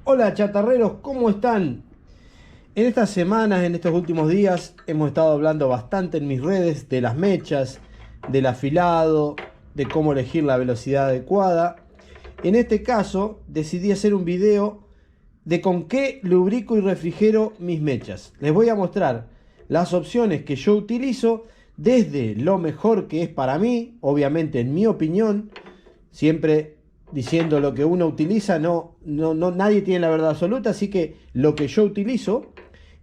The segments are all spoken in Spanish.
Hola chatarreros, ¿cómo están? En estas semanas, en estos últimos días, hemos estado hablando bastante en mis redes de las mechas, del afilado, de cómo elegir la velocidad adecuada. En este caso, decidí hacer un video de con qué lubrico y refrigero mis mechas. Les voy a mostrar las opciones que yo utilizo desde lo mejor que es para mí, obviamente en mi opinión, siempre diciendo lo que uno utiliza, nadie tiene la verdad absoluta, así que lo que yo utilizo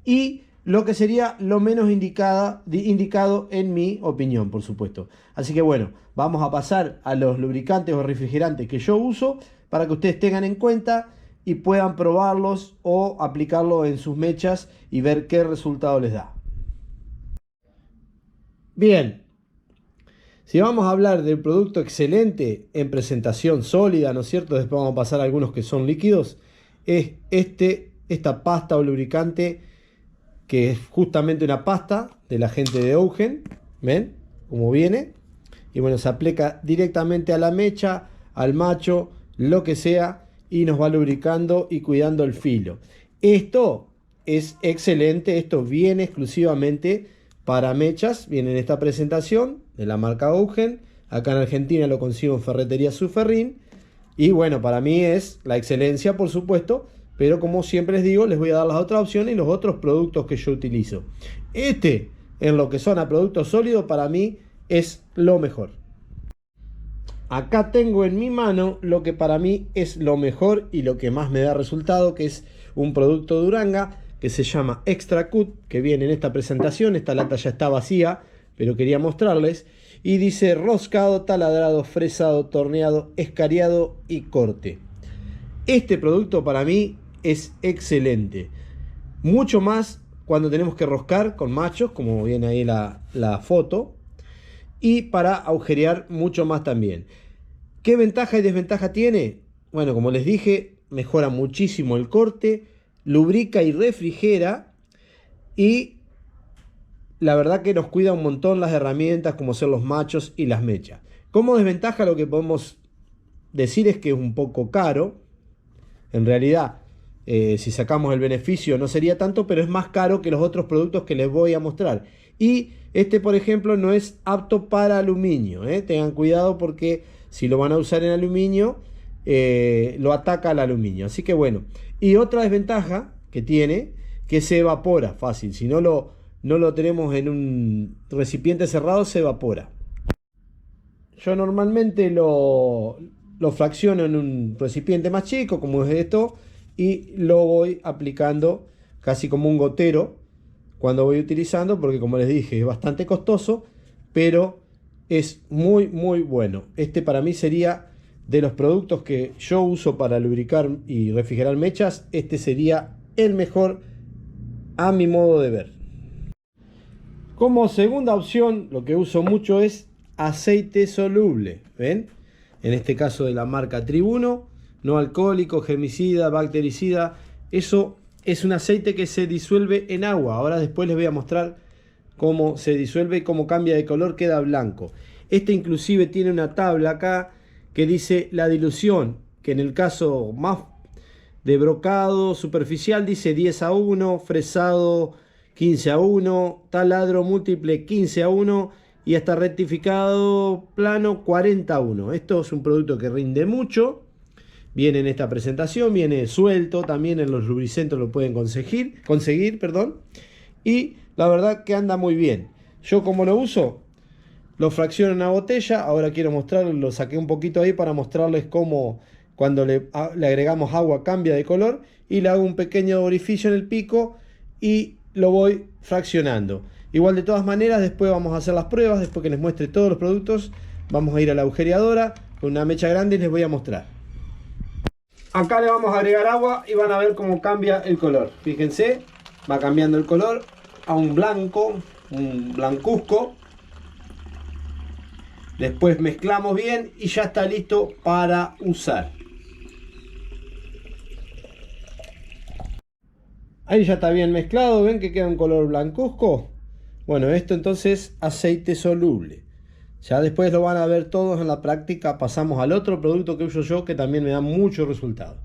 y lo que sería lo menos indicado en mi opinión, por supuesto. Así que bueno, vamos a pasar a los lubricantes o refrigerantes que yo uso para que ustedes tengan en cuenta y puedan probarlos o aplicarlos en sus mechas y ver qué resultado les da. Bien, si vamos a hablar de un producto excelente en presentación sólida, ¿no es cierto? Después vamos a pasar a algunos que son líquidos. Es esta pasta o lubricante que es justamente una pasta de la gente de Eugen. ¿Ven? Cómo viene. Y bueno, se aplica directamente a la mecha, al macho, lo que sea, y nos va lubricando y cuidando el filo. Esto es excelente, esto viene exclusivamente para mechas, viene en esta presentación de la marca Eugen. Acá en Argentina lo consigo en Ferretería Suferrín. Y bueno, para mí es la excelencia, por supuesto, pero como siempre les digo, les voy a dar las otras opciones y los otros productos que yo utilizo. En lo que son a productos sólidos, para mí es lo mejor. Acá tengo en mi mano lo que para mí es lo mejor y lo que más me da resultado, que es un producto de Uranga que se llama Extra Cut, que viene en esta presentación. Esta lata ya está vacía, pero quería mostrarles. Y dice roscado, taladrado, fresado, torneado, escariado y corte. Este producto para mí es excelente. Mucho más cuando tenemos que roscar con machos, como viene ahí la foto. Y para agujerear mucho más también. ¿Qué ventaja y desventaja tiene? Bueno, como les dije, mejora muchísimo el corte, lubrica y refrigera, y la verdad que nos cuida un montón las herramientas como son los machos y las mechas. Como desventaja lo que podemos decir es que es un poco caro. En realidad, si sacamos el beneficio no sería tanto, pero es más caro que los otros productos que les voy a mostrar. Y este, por ejemplo, no es apto para aluminio. Tengan cuidado porque si lo van a usar en aluminio, lo ataca al aluminio. Así que bueno. Y otra desventaja que tiene, que se evapora fácil. Si no lo tenemos en un recipiente cerrado, se evapora. Yo normalmente lo fracciono en un recipiente más chico, como es esto, y lo voy aplicando casi como un gotero cuando voy utilizando, porque como les dije es bastante costoso, pero es muy muy bueno. Este para mí sería de los productos que yo uso para lubricar y refrigerar mechas, este sería el mejor a mi modo de ver. Como segunda opción, lo que uso mucho es aceite soluble. ¿Ven? En este caso de la marca Tribuno, no alcohólico, germicida, bactericida. Eso es un aceite que se disuelve en agua. Ahora después les voy a mostrar cómo se disuelve y cómo cambia de color, queda blanco. Este inclusive tiene una tabla acá que dice la dilución, que en el caso más de brocado superficial dice 10:1, fresado 15:1, taladro múltiple 15:1 y hasta rectificado plano 40:1. Esto es un producto que rinde mucho. Viene en esta presentación, viene suelto, también en los lubricentros lo pueden conseguir, perdón. Y la verdad que anda muy bien. Yo como lo uso, lo fracciono en una botella. Ahora quiero mostrarles, lo saqué un poquito ahí para mostrarles cómo cuando le agregamos agua cambia de color. Y le hago un pequeño orificio en el pico y lo voy fraccionando. Igual de todas maneras después vamos a hacer las pruebas. Después que les muestre todos los productos, vamos a ir a la agujereadora con una mecha grande y les voy a mostrar. Acá le vamos a agregar agua y van a ver cómo cambia el color. Fíjense, va cambiando el color a un blanco, un blancuzco. Después mezclamos bien y ya está listo para usar. Ahí ya está bien mezclado, ven que queda un color blancuzco. Bueno, esto entonces aceite soluble. Ya después lo van a ver todos en la práctica. Pasamos al otro producto que uso yo que también me da mucho resultado.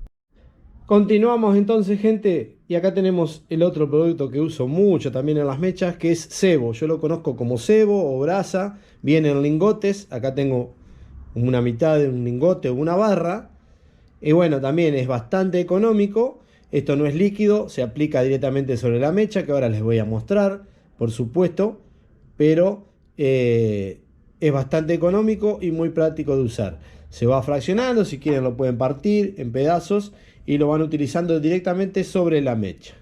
Continuamos entonces, gente, y acá tenemos el otro producto que uso mucho también en las mechas, que es cebo. Yo lo conozco como cebo o brasa, viene en lingotes. Acá tengo una mitad de un lingote o una barra. Y bueno, también es bastante económico. Esto no es líquido, se aplica directamente sobre la mecha, que ahora les voy a mostrar, por supuesto. Pero es bastante económico y muy práctico de usar. Se va fraccionando, si quieren lo pueden partir en pedazos y lo van utilizando directamente sobre la mecha.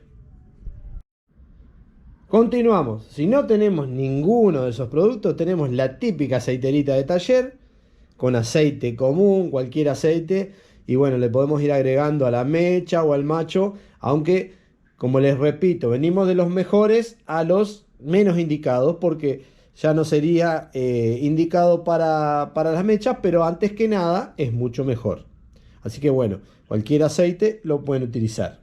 Continuamos. Si no tenemos ninguno de esos productos, tenemos la típica aceiterita de taller con aceite común, cualquier aceite, y bueno, le podemos ir agregando a la mecha o al macho, aunque como les repito, venimos de los mejores a los menos indicados, porque ya no sería indicado para las mechas, pero antes que nada es mucho mejor. Así que bueno, cualquier aceite lo pueden utilizar.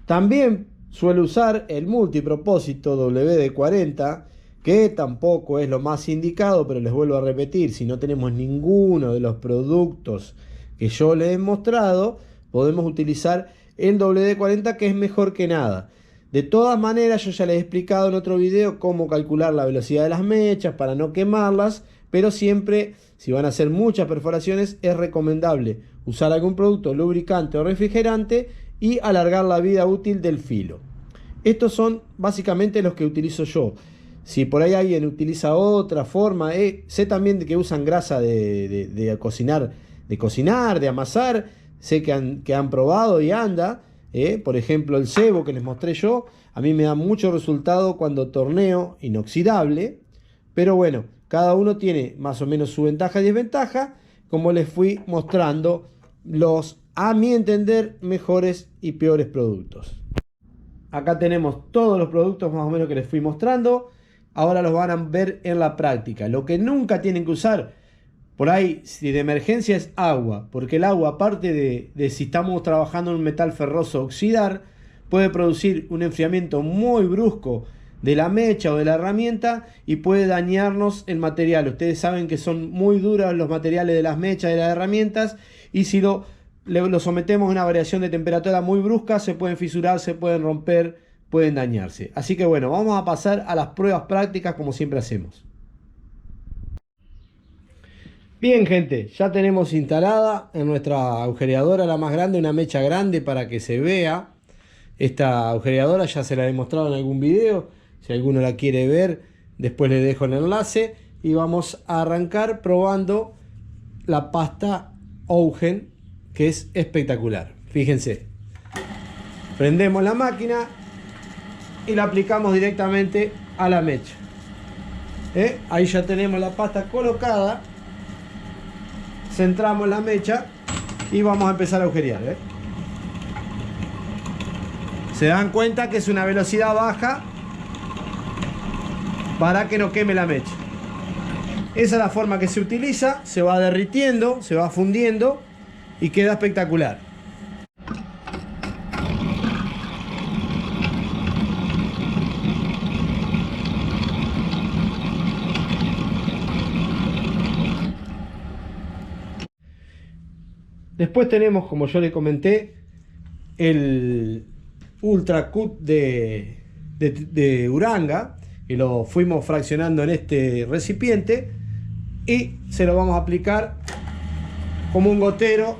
También suelo usar el multipropósito WD-40, que tampoco es lo más indicado, pero les vuelvo a repetir, si no tenemos ninguno de los productos que yo les he mostrado, podemos utilizar el WD-40, que es mejor que nada. De todas maneras, yo ya les he explicado en otro video cómo calcular la velocidad de las mechas para no quemarlas, pero siempre, si van a hacer muchas perforaciones, es recomendable usar algún producto lubricante o refrigerante y alargar la vida útil del filo. Estos son básicamente los que utilizo yo. Si por ahí alguien utiliza otra forma, sé también de que usan grasa de cocinar, de amasar, sé que han probado y anda. Por ejemplo, el cebo que les mostré yo, a mí me da mucho resultado cuando torneo inoxidable, pero bueno, cada uno tiene más o menos su ventaja y desventaja, como les fui mostrando los, a mi entender, mejores y peores productos. Acá tenemos todos los productos más o menos que les fui mostrando. Ahora los van a ver en la práctica. Lo que nunca tienen que usar, por ahí, si de emergencia, es agua. Porque el agua, aparte de si estamos trabajando en un metal ferroso oxidar, puede producir un enfriamiento muy brusco de la mecha o de la herramienta y puede dañarnos el material. Ustedes saben que son muy duros los materiales de las mechas y de las herramientas, y si lo sometemos a una variación de temperatura muy brusca, se pueden fisurar, se pueden romper, pueden dañarse. Así que bueno, vamos a pasar a las pruebas prácticas como siempre hacemos. Bien, gente, ya tenemos instalada en nuestra agujereadora, la más grande, una mecha grande para que se vea. Esta agujereadora ya se la he mostrado en algún video. Si alguno la quiere ver, después le dejo el enlace. Y vamos a arrancar probando la pasta Augen, que es espectacular. Fíjense, prendemos la máquina y la aplicamos directamente a la mecha. Ahí ya tenemos la pasta colocada. Centramos la mecha y vamos a empezar a agujerear. Se dan cuenta que es una velocidad baja para que no queme la mecha. Esa es la forma que se utiliza. Se va derritiendo, se va fundiendo y queda espectacular. Después tenemos, como yo les comenté, el Ultra Cut de Uranga, que lo fuimos fraccionando en este recipiente y se lo vamos a aplicar como un gotero,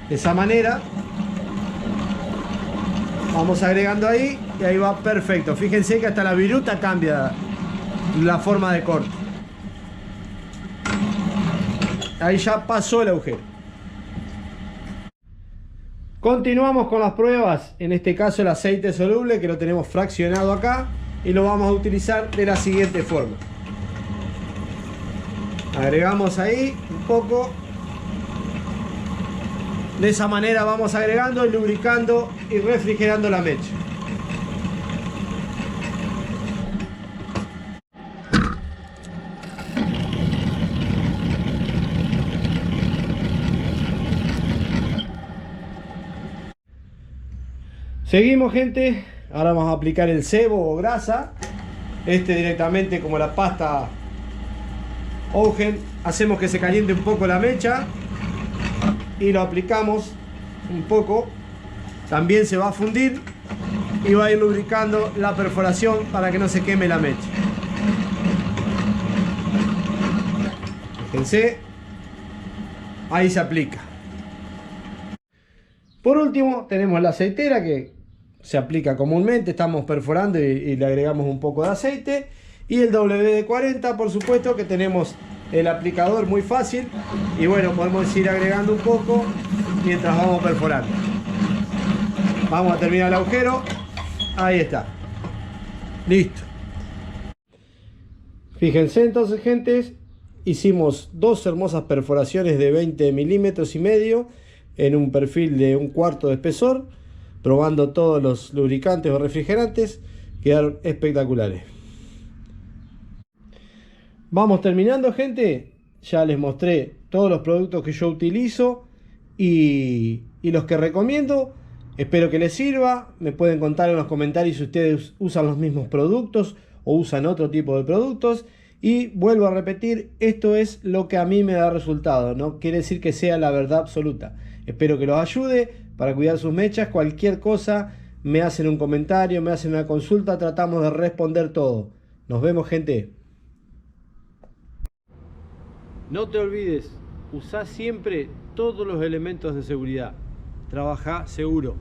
de esa manera. Vamos agregando ahí y ahí va perfecto. Fíjense que hasta la viruta cambia la forma de corte. Ahí ya pasó el agujero. Continuamos con las pruebas. En este caso el aceite soluble, que lo tenemos fraccionado acá, y lo vamos a utilizar de la siguiente forma. Agregamos ahí un poco. De esa manera vamos agregando, lubricando y refrigerando la mecha. Seguimos, gente. Ahora vamos a aplicar el cebo o grasa. Directamente como la pasta Augen. Hacemos que se caliente un poco la mecha. y lo aplicamos un poco, también se va a fundir y va a ir lubricando la perforación para que no se queme la mecha. Fíjense, ahí se aplica. Por último tenemos la aceitera que se aplica comúnmente, estamos perforando y le agregamos un poco de aceite. Y el WD-40, por supuesto, que tenemos el aplicador muy fácil. Y bueno, podemos ir agregando un poco mientras vamos perforando. Vamos a terminar el agujero. Ahí está. Listo. Fíjense entonces, gentes, hicimos dos hermosas perforaciones de 20 milímetros y medio en un perfil de 1/4 de espesor. Probando todos los lubricantes o refrigerantes, quedaron espectaculares. Vamos terminando, gente. Ya les mostré todos los productos que yo utilizo y los que recomiendo. Espero que les sirva. Me pueden contar en los comentarios si ustedes usan los mismos productos o usan otro tipo de productos. Y vuelvo a repetir, esto es lo que a mí me da resultado. No quiere decir que sea la verdad absoluta. Espero que los ayude para cuidar sus mechas. Cualquier cosa, me hacen un comentario, me hacen una consulta. Tratamos de responder todo. Nos vemos, gente. No te olvides, usá siempre todos los elementos de seguridad. Trabajá seguro.